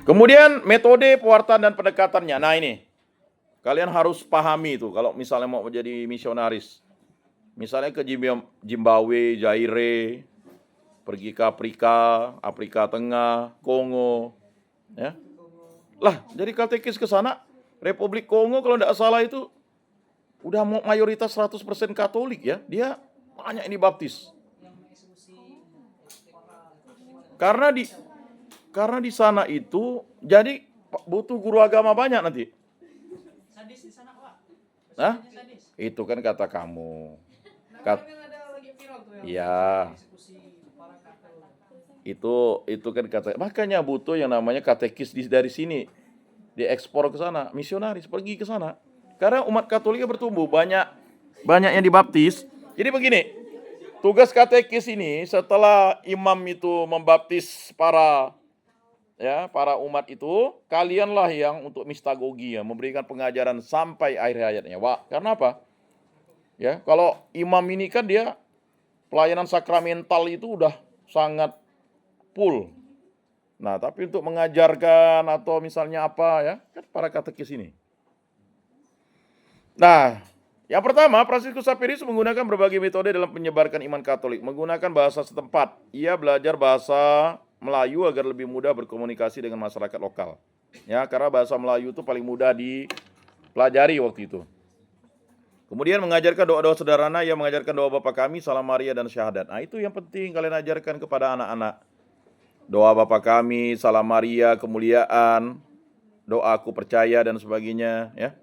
Kemudian metode pewartaan dan pendekatannya. Nah ini, kalian harus pahami itu kalau misalnya mau menjadi misionaris. Misalnya ke Zimbabwe, Zaire, pergi ke Afrika, Afrika Tengah, Kongo, ya. Lah, jadi katekis ke sana, Republik Kongo kalau tidak salah itu udah mayoritas 100% Katolik ya. Dia banyak ini baptis. Karena di karena di sana itu jadi butuh guru agama banyak nanti. Hah? Itu kan kata kamu. Iya. Itu kan kata. Makanya butuh yang namanya katekis dari sini. Diekspor ke sana, misionaris pergi ke sana. Karena umat Katoliknya bertumbuh, banyak yang dibaptis. Jadi begini, tugas katekis ini setelah imam itu membaptis para umat itu, kalianlah yang untuk mistagogi ya, memberikan pengajaran sampai akhir hayatnya. Wah, karena apa? Ya, kalau imam ini kan dia pelayanan sakramental itu udah sangat full. Nah, tapi untuk mengajarkan atau misalnya apa ya, kan para katekis ini. Nah, yang pertama, Fransiskus Xaverius menggunakan berbagai metode dalam menyebarkan iman Katolik. Menggunakan bahasa setempat. Ia belajar bahasa Melayu agar lebih mudah berkomunikasi dengan masyarakat lokal. Ya, karena bahasa Melayu itu paling mudah dipelajari waktu itu. Kemudian mengajarkan doa-doa sederhana, ia mengajarkan doa Bapa Kami, Salam Maria, dan Syahadat. Nah, itu yang penting kalian ajarkan kepada anak-anak. Doa Bapa Kami, Salam Maria, kemuliaan, doa Aku Percaya, dan sebagainya. Ya.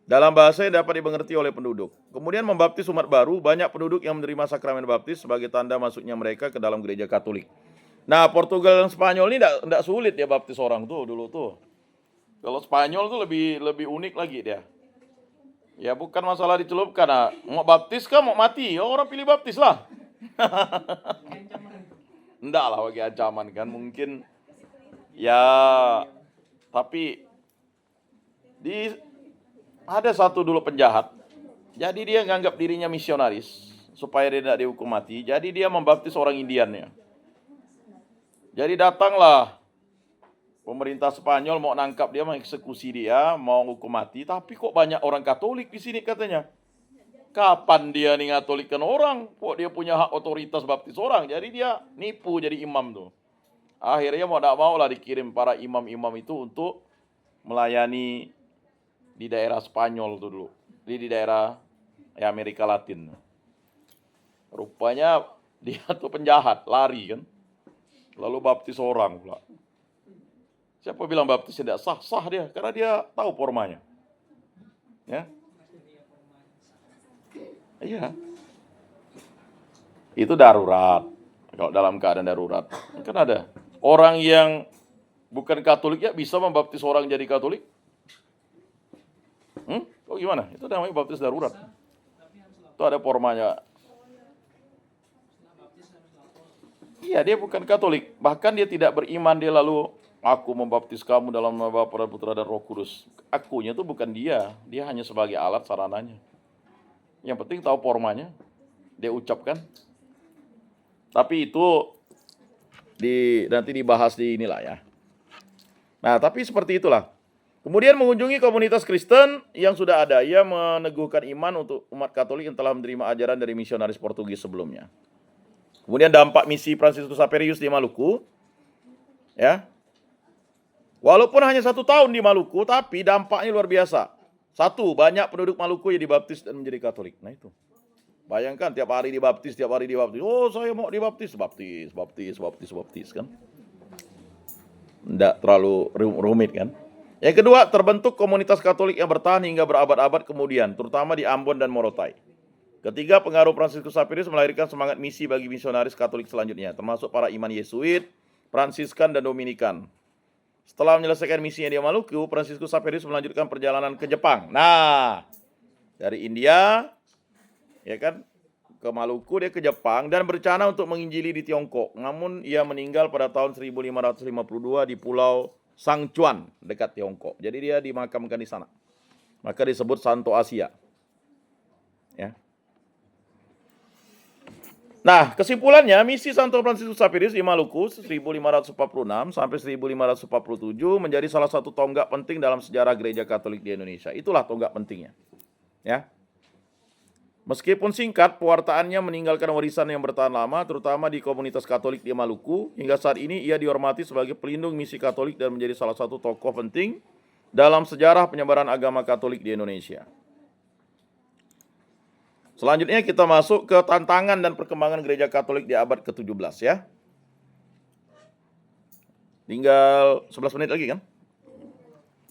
Dalam bahasa yang dapat dimengerti oleh penduduk. Kemudian membaptis umat baru, banyak penduduk yang menerima sakramen baptis sebagai tanda masuknya mereka ke dalam gereja Katolik. Nah, Portugal dan Spanyol ini tidak sulit ya baptis orang tuh dulu tuh. Kalau Spanyol tuh lebih unik lagi dia. Ya bukan masalah dicelupkan, nah. Mau baptis kah mau mati? Ya, orang pilih baptis lah. Enggak lah bagi ancaman kan, mungkin ya, tapi ada satu dulu penjahat. Jadi dia nganggap dirinya misionaris supaya dia tidak dihukum mati. Jadi dia membaptis orang Indiannya. Jadi datanglah pemerintah Spanyol mau nangkap dia, mengeksekusi dia, mau hukum mati. Tapi kok banyak orang Katolik di sini katanya. Kapan dia nih ngatolikkan orang? Kok dia punya hak otoritas baptis orang? Jadi dia nipu jadi imam tuh. Akhirnya mau tidak mau lah dikirim para imam-imam itu untuk melayani di daerah Spanyol tuh dulu. Di daerah Amerika Latin. Rupanya dia tuh penjahat, lari kan. Lalu baptis orang pula. Siapa bilang baptis tidak sah? Sah dia, karena dia tahu formanya. Ya. Iya. Itu darurat. Kalau dalam keadaan darurat. Kan ada orang yang bukan Katolik ya bisa membaptis orang jadi Katolik. Oh gimana? Itu namanya baptis darurat. Itu ada formanya. Iya, dia bukan Katolik. Bahkan dia tidak beriman, dia lalu aku membaptis kamu dalam nama Bapa dan Putra dan Roh Kudus. Akunya itu bukan dia. Dia hanya sebagai alat sarananya. Yang penting tahu formanya. Dia ucapkan. Tapi itu nanti dibahas di inilah ya. Nah, tapi seperti itulah. Kemudian mengunjungi komunitas Kristen yang sudah ada. Ia meneguhkan iman untuk umat Katolik yang telah menerima ajaran dari misionaris Portugis sebelumnya. Kemudian dampak misi Fransiskus Xaverius di Maluku. Ya. Walaupun hanya 1 tahun di Maluku, tapi dampaknya luar biasa. 1, banyak penduduk Maluku yang dibaptis dan menjadi Katolik. Nah itu. Bayangkan tiap hari dibaptis. Oh, saya mau dibaptis. Baptis kan. Tidak terlalu rumit kan. Yang kedua, terbentuk komunitas Katolik yang bertahan hingga berabad-abad kemudian, terutama di Ambon dan Morotai. Ketiga, pengaruh Fransiskus Xaverius melahirkan semangat misi bagi misionaris Katolik selanjutnya, termasuk para iman Yesuit, Fransiskan, dan Dominikan. Setelah menyelesaikan misinya di Maluku, Fransiskus Xaverius melanjutkan perjalanan ke Jepang. Nah, dari India, ya kan, ke Maluku, dia ke Jepang dan berencana untuk menginjili di Tiongkok. Namun ia meninggal pada tahun 1552 di Pulau Sangchuan dekat Tiongkok. Jadi dia dimakamkan di sana. Maka disebut Santo Asia. Ya. Nah, kesimpulannya misi Santo Fransiskus Xaverius di Maluku 1546 sampai 1547 menjadi salah satu tonggak penting dalam sejarah Gereja Katolik di Indonesia. Itulah tonggak pentingnya. Ya. Meskipun singkat, pewartaannya meninggalkan warisan yang bertahan lama, terutama di komunitas Katolik di Maluku. Hingga saat ini ia dihormati sebagai pelindung misi Katolik dan menjadi salah satu tokoh penting dalam sejarah penyebaran agama Katolik di Indonesia. Selanjutnya kita masuk ke tantangan dan perkembangan Gereja Katolik di abad ke-17 ya. Tinggal 11 menit lagi kan?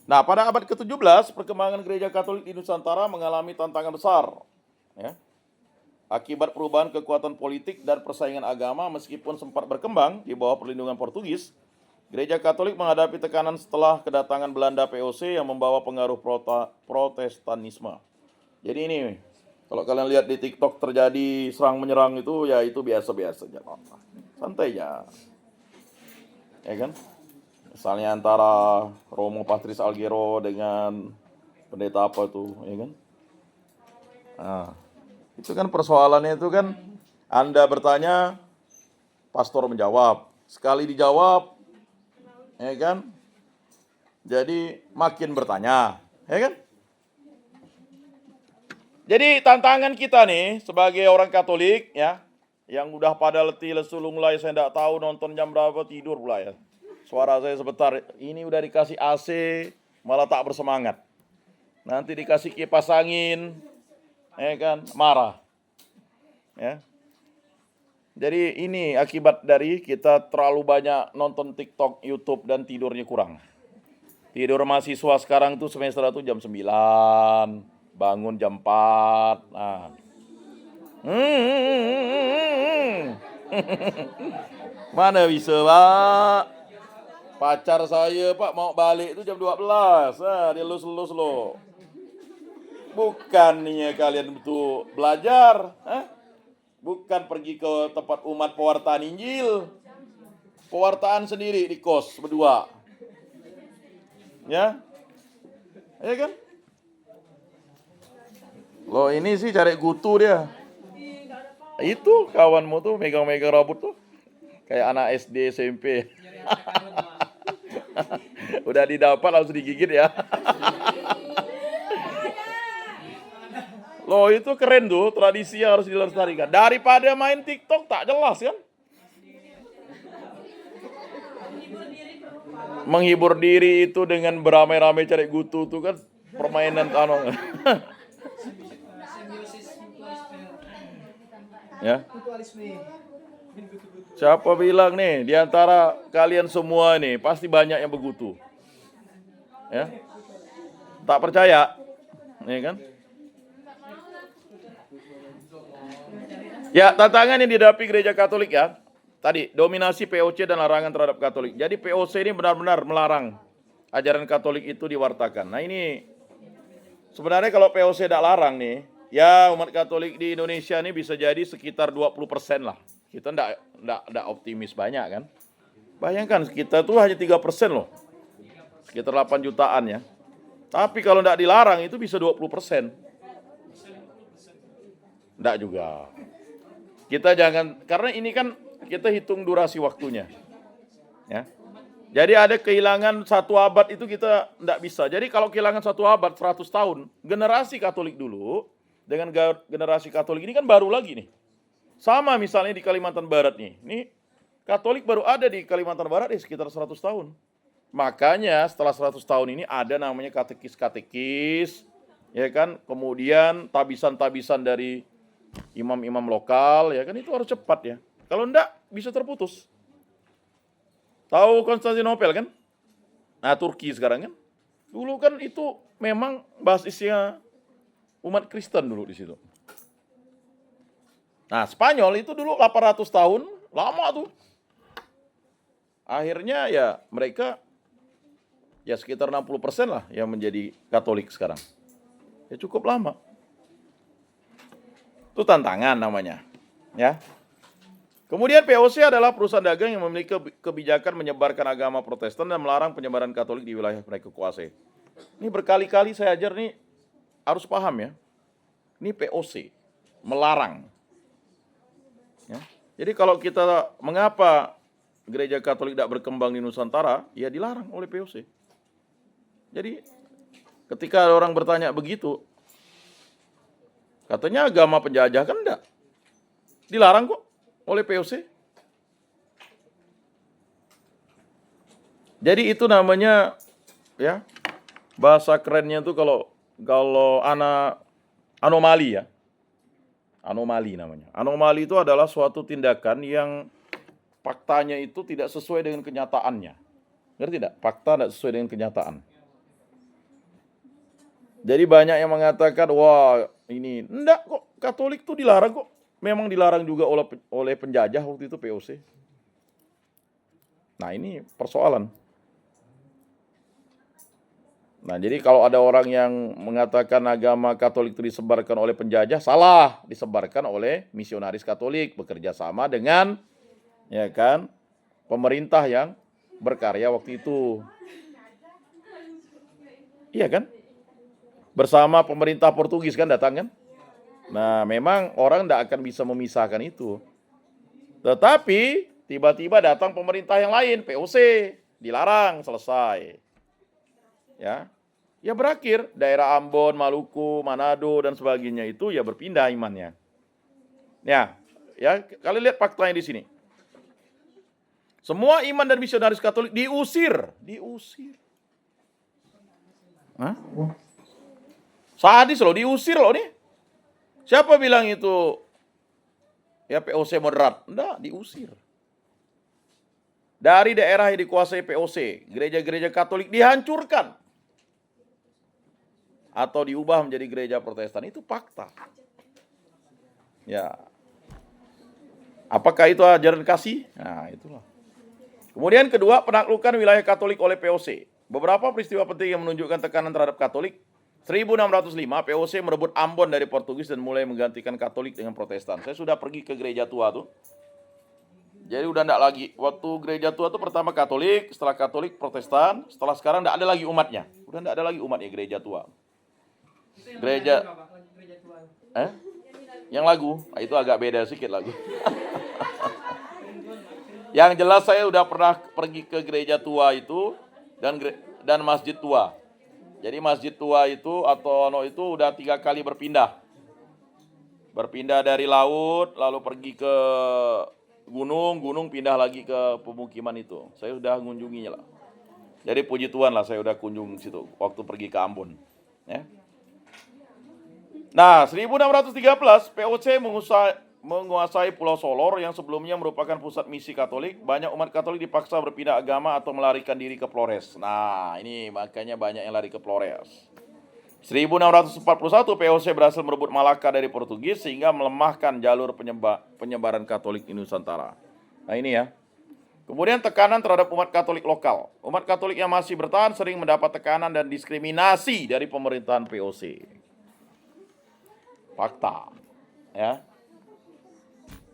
Nah, pada abad ke-17, perkembangan Gereja Katolik di Nusantara mengalami tantangan besar. Ya. Akibat perubahan kekuatan politik dan persaingan agama meskipun sempat berkembang di bawah perlindungan Portugis, Gereja Katolik menghadapi tekanan setelah kedatangan Belanda POC yang membawa pengaruh Protestanisme. Jadi ini, kalau kalian lihat di TikTok terjadi serang menyerang itu, ya itu biasa-biasa aja. Santai aja. Ya kan? Misalnya antara Romo Patris Algero dengan pendeta apa tuh, ya kan? Nah, itu kan persoalannya itu kan Anda bertanya, pastor menjawab. Sekali dijawab, ya kan? Jadi makin bertanya, ya kan? Jadi tantangan kita nih sebagai orang Katolik ya, yang udah pada letih lesu lunglai, saya enggak tahu nonton jam berapa, tidur pula ya. Suara saya sebentar, ini udah dikasih AC malah tak bersemangat. Nanti dikasih kipas angin, ya kan, marah. Ya. Jadi ini akibat dari kita terlalu banyak nonton TikTok, YouTube dan tidurnya kurang. Tidur mahasiswa sekarang tuh semester itu jam 9, bangun jam 4. Nah. Mana bisa, Pak? Pacar saya, Pak, mau balik itu jam 12. Nah, dia lulus loh. Bukan nih kalian betul belajar, bukan pergi ke tempat umat pewartaan Injil. Pewartaan sendiri di kos berdua. Ya. Ya kan? Loh ini sih cari gutu dia. Itu kawanmu tuh megang-megang rambut tuh. Kayak anak SD, SMP. Udah didapat langsung digigit ya. Loh itu keren tuh, tradisi yang harus dilestarikan. Daripada main TikTok tak jelas kan? Menghibur diri itu dengan beramai-ramai cari gutu tuh kan permainan ya. Siapa bilang nih di antara kalian semua nih pasti banyak yang begutu. Ya. Tak percaya? Ya kan? Ya, tantangan yang dihadapi Gereja Katolik ya. Tadi, dominasi POC dan larangan terhadap Katolik. Jadi POC ini benar-benar melarang ajaran Katolik itu diwartakan. Nah ini, sebenarnya kalau POC tidak larang nih, ya umat Katolik di Indonesia ini bisa jadi sekitar 20% lah. Kita tidak optimis banyak kan. Bayangkan, kita tuh hanya 3% loh. Sekitar 8 jutaan ya. Tapi kalau tidak dilarang itu bisa 20%. Tidak juga. Kita jangan, karena ini kan kita hitung durasi waktunya. Ya. Jadi ada kehilangan 1 abad itu kita tidak bisa. Jadi kalau kehilangan 1 abad, 100 tahun, generasi Katolik dulu dengan generasi Katolik ini kan baru lagi nih. Sama misalnya di Kalimantan Barat nih. Ini Katolik baru ada di Kalimantan Barat sekitar 100 tahun. Makanya setelah 100 tahun ini ada namanya katekis-katekis, ya kan? Kemudian tabisan-tabisan dari imam-imam lokal, ya kan, itu harus cepat ya. Kalau enggak bisa terputus. Tahu Konstantinopel kan? Nah, Turki sekarang kan? Dulu kan itu memang basisnya umat Kristen dulu di situ. Nah, Spanyol itu dulu 800 tahun, lama tuh. Akhirnya ya mereka ya sekitar 60% lah yang menjadi Katolik sekarang. Ya cukup lama. Itu tantangan namanya, ya. Kemudian POC adalah perusahaan dagang yang memiliki kebijakan menyebarkan agama Protestan dan melarang penyebaran Katolik di wilayah mereka kuasai. Ini berkali-kali saya ajar nih, harus paham ya. Ini POC, melarang. Ya. Jadi kalau kita mengapa gereja Katolik tidak berkembang di Nusantara, ya dilarang oleh POC. Jadi ketika orang bertanya begitu, katanya agama penjajah, kan enggak. Dilarang kok oleh POC. Jadi itu namanya, ya, bahasa kerennya itu kalau anomali ya. Anomali namanya. Anomali itu adalah suatu tindakan yang faktanya itu tidak sesuai dengan kenyataannya. Ngerti tidak? Fakta tidak sesuai dengan kenyataan. Jadi banyak yang mengatakan, wah ini, enggak kok, Katolik itu dilarang kok. Memang dilarang juga oleh penjajah waktu itu POC. Nah ini persoalan. Nah jadi kalau ada orang yang mengatakan agama Katolik itu disebarkan oleh penjajah, salah. Disebarkan oleh misionaris Katolik, bekerja sama dengan, ya kan, pemerintah yang berkarya waktu itu. Iya kan? Bersama pemerintah Portugis kan datang kan? Nah memang orang tidak akan bisa memisahkan itu. Tetapi tiba-tiba datang pemerintah yang lain, POC, dilarang, selesai. Ya berakhir daerah Ambon, Maluku, Manado dan sebagainya itu ya berpindah imannya. Ya kalian lihat faktanya di sini. Semua iman dan misionaris Katolik diusir. Hah? Sadis loh, diusir loh nih. Siapa bilang itu ya POC moderat? Enggak, diusir. Dari daerah yang dikuasai POC, gereja-gereja Katolik dihancurkan atau diubah menjadi gereja Protestan. Itu fakta. Ya. Apakah itu ajaran kasih? Nah, itulah. Kemudian kedua, penaklukan wilayah Katolik oleh POC. Beberapa peristiwa penting yang menunjukkan tekanan terhadap Katolik. 1605, POC merebut Ambon dari Portugis dan mulai menggantikan Katolik dengan Protestan. Saya sudah pergi ke gereja tua tuh. Jadi udah enggak lagi. Waktu gereja tua tuh pertama Katolik, setelah Katolik Protestan, setelah sekarang enggak ada lagi umatnya. Udah enggak ada lagi umatnya gereja tua. Gereja yang lagu, itu agak beda sedikit lagu. Yang jelas saya udah pernah pergi ke gereja tua itu dan masjid tua. Jadi masjid tua itu atau itu udah 3 kali berpindah. Berpindah dari laut, lalu pergi ke gunung pindah lagi ke pemukiman itu. Saya sudah mengunjunginya lah. Jadi puji Tuhan lah saya udah kunjung situ waktu pergi ke Ambon. Ya. Nah, 1613 POC menguasai Pulau Solor yang sebelumnya merupakan pusat misi Katolik. Banyak umat Katolik dipaksa berpindah agama atau melarikan diri ke Flores. Nah, ini makanya banyak yang lari ke Flores. 1641 POC berhasil merebut Malaka dari Portugis sehingga melemahkan jalur penyebaran Katolik di Nusantara. Nah, ini ya. Kemudian tekanan terhadap umat Katolik lokal. Umat Katolik yang masih bertahan sering mendapat tekanan dan diskriminasi dari pemerintahan POC. Fakta, ya.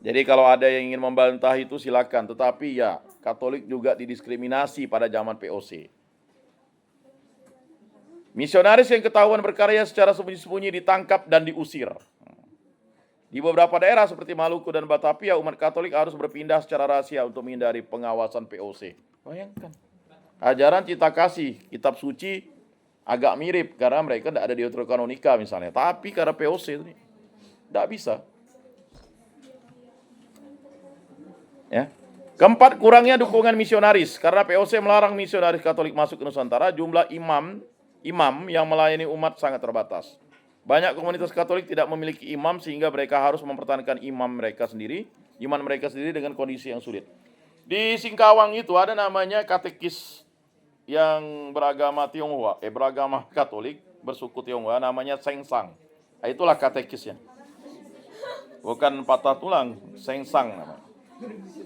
Jadi kalau ada yang ingin membantah itu silakan, tetapi ya Katolik juga didiskriminasi pada zaman POC. Misionaris yang ketahuan berkarya secara sembunyi-sembunyi ditangkap dan diusir. Di beberapa daerah seperti Maluku dan Batavia, umat Katolik harus berpindah secara rahasia untuk menghindari pengawasan POC. Bayangkan. Ajaran Cita Kasih, kitab suci agak mirip karena mereka tidak ada Deuterokanonika misalnya. Tapi karena POC ini tidak bisa. Ya. Keempat, kurangnya dukungan misionaris. Karena POC melarang misionaris Katolik masuk ke Nusantara, jumlah imam yang melayani umat sangat terbatas. Banyak komunitas Katolik tidak memiliki imam sehingga mereka harus mempertahankan iman mereka sendiri dengan kondisi yang sulit. Di Singkawang itu ada namanya katekis yang beragama Tionghoa, beragama Katolik, bersuku Tionghoa, namanya Seng Sang. Nah, itulah katekisnya. Bukan patah tulang, Seng Sang namanya.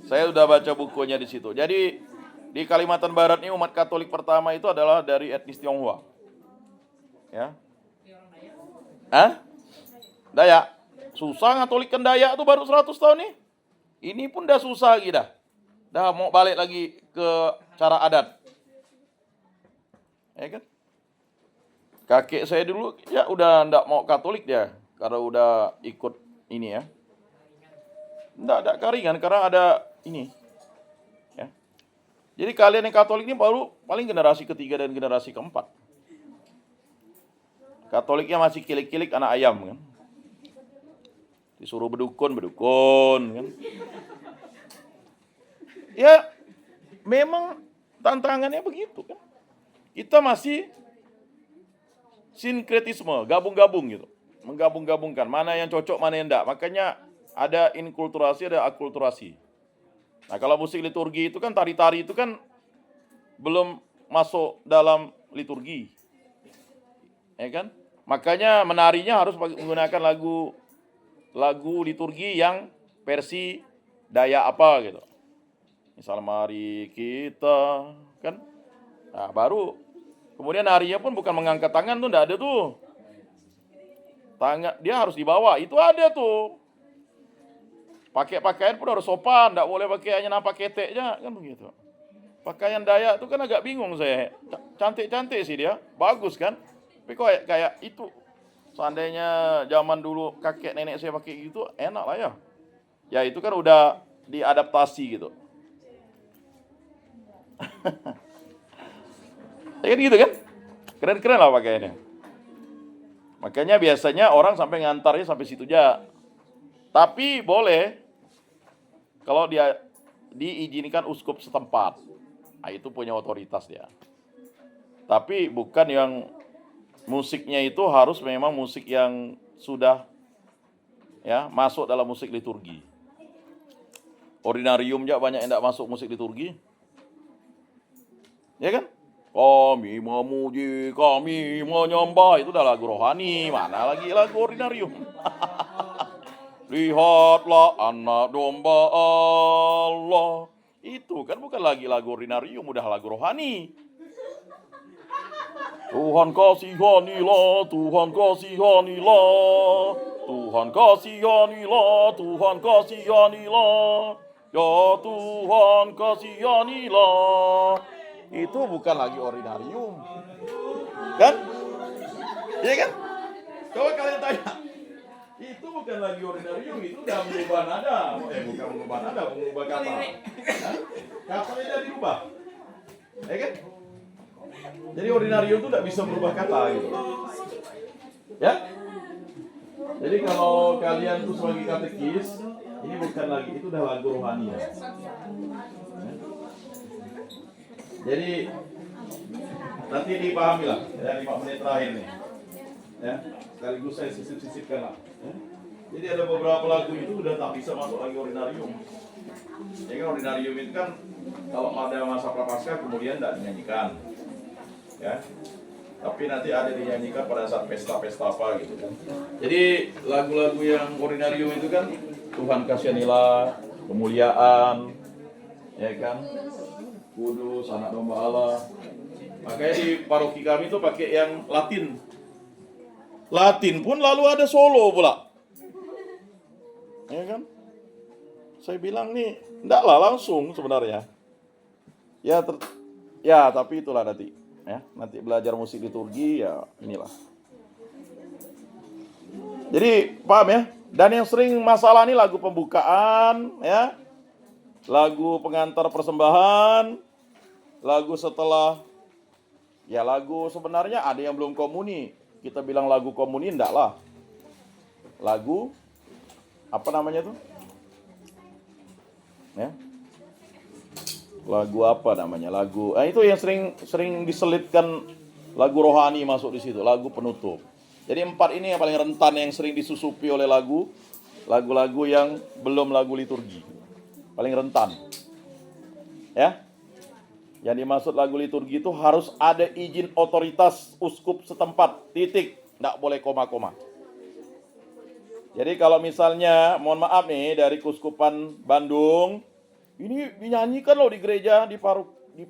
Saya sudah baca bukunya di situ. Jadi di Kalimantan Barat ini umat Katolik pertama itu adalah dari etnis Tionghoa. Ya. Dayak. Susah ngatolikkan Dayak itu baru 100 tahun nih. Ini pun udah susah lagi dah. Dah mau balik lagi ke cara adat. Ya kan? Kakek saya dulu ya udah enggak mau Katolik dia karena udah ikut ini ya. Enggak ada karingan karena ada ini. Ya. Jadi kalian yang Katolik ini baru paling generasi ketiga dan generasi keempat. Katoliknya masih kilik-kilik anak ayam kan. Disuruh bedukun kan. Ya memang tantangannya begitu kan. Kita masih sinkretisme, gabung-gabung gitu. Menggabung-gabungkan mana yang cocok, mana yang enggak. Makanya ada inkulturasi, ada akulturasi. Nah, kalau musik liturgi itu kan tari-tari itu kan belum masuk dalam liturgi. Ya kan? Makanya menarinya harus menggunakan lagu liturgi yang versi daya apa gitu. Misal mari kita kan. Nah, baru kemudian narinya pun bukan mengangkat tangan tuh, enggak ada tuh. Tangan dia harus dibawa, itu ada tuh. Pakai pakaian pun harus sopan, enggak boleh pakai hanya nampak keteknya kan begitu. Pakaian Dayak itu kan agak bingung saya. Cantik-cantik sih dia, bagus kan? Tapi kok kayak itu. Seandainya zaman dulu kakek nenek saya pakai gitu, enak lah ya. Ya itu kan udah diadaptasi gitu. Ya gitu kan? Keren-keren lah pakaiannya. Makanya biasanya orang sampai ngantarnya sampai situ aja. Tapi boleh kalau dia diizinkan uskup setempat. Nah, itu punya otoritas dia. Tapi bukan yang musiknya itu harus memang musik yang sudah ya masuk dalam musik liturgi. Ordinarium juga banyak yang tidak masuk musik liturgi. Ya kan? Kami memuji, kami menyembah, itu udah lagu rohani, mana lagi lagu ordinarium. Lihatlah anak domba Allah. Itu kan bukan lagi lagu ordinarium, udah lagu rohani. Tuhan kasihanilah, Tuhan kasihanilah, Tuhan kasihanilah, Tuhan kasihanilah, ya Tuhan kasihanilah. Itu bukan lagi ordinarium. Kan? Iya kan? Coba kalian tanya. Itu bukan lagi ordinarium, itu udah mengubah nada. Bukan mengubah nada, mengubah kata. Katanya udah diubah. Ya kan? Jadi ordinarium itu tidak bisa merubah kata gitu. Ya? Jadi kalau kalian tuh sebagai katekis, ini bukan lagi, itu udah lagu rohani ya. Jadi nanti dipahami lah ya, 5 menit terakhir nih. Ya, sekaligus saya sisip-sisipkan lah. Ya. Jadi ada beberapa lagu itu udah tak bisa masuk lagi ordinarium. Ya kan ordinarium itu kan kalau ada masa prapaskah kemudian tidak dinyanyikan. Ya. Tapi nanti ada dinyanyikan pada saat pesta-pesta apa gitu kan. Jadi lagu-lagu yang ordinarium itu kan Tuhan kasihanilah, kemuliaan, ya kan, kudus, anak domba Allah. Makanya di paroki kami itu pakai yang Latin. Latin pun lalu ada solo pula. Ya kan? Saya bilang nih, enggak lah langsung sebenarnya. Ya, tapi itulah nanti. Ya, nanti belajar musik liturgi ya inilah. Jadi paham ya? Dan yang sering masalah nih lagu pembukaan, ya, lagu pengantar persembahan, lagu setelah, ya lagu sebenarnya ada yang belum komuni. Kita bilang lagu komuni enggak lah. Lagu apa namanya tuh? Ya. Lagu apa namanya? Lagu itu yang sering diselipkan lagu rohani masuk di situ, lagu penutup. Jadi 4 ini yang paling rentan yang sering disusupi oleh lagu-lagu yang belum lagu liturgi. Paling rentan. Ya. Yang dimaksud lagu liturgi itu harus ada izin otoritas uskup setempat, titik, enggak boleh koma-koma. Jadi kalau misalnya, mohon maaf nih dari Keuskupan Bandung, ini dinyanyikan loh di gereja di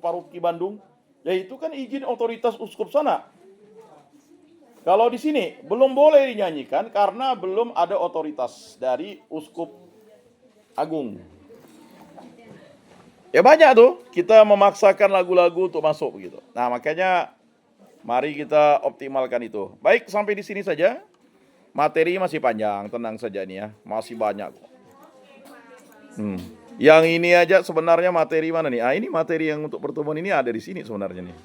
paroki Bandung. Ya itu kan izin otoritas uskup sana. Kalau di sini belum boleh dinyanyikan karena belum ada otoritas dari uskup agung. Ya banyak tuh kita memaksakan lagu-lagu untuk masuk begitu. Nah makanya mari kita optimalkan itu. Baik, sampai di sini saja. Materi masih panjang, tenang saja nih ya. Masih banyak kok. Yang ini aja sebenarnya materi mana nih? Ini materi yang untuk pertemuan ini ada di sini sebenarnya nih.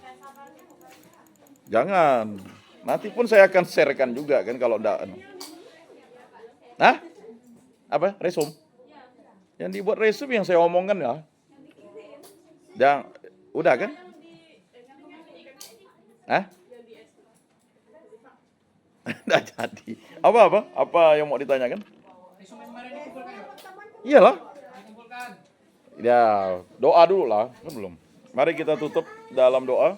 Jangan. Nanti pun saya akan sharekan juga kan kalau enggak. Hah? Apa? Resume? Yang dibuat resume yang saya omongkan ya. Dan udah kan? Hah? Nggak jadi. Apa? Apa yang mau ditanyakan? Iyalah. Ya, doa dulu lah, kan belum. Mari kita tutup dalam doa.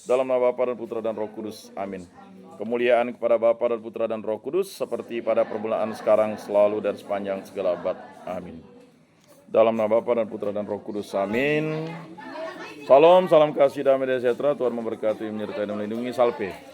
Dalam nama Bapa dan Putra dan Roh Kudus. Amin. Kemuliaan kepada Bapa dan Putra dan Roh Kudus seperti pada permulaan, sekarang, selalu, dan sepanjang segala abad. Amin. Dalam nama Bapa dan Putra dan Roh Kudus. Amin. Salam kasih damai dan sejahtera. Tuhan memberkati, menyertai dan melindungi. Salve.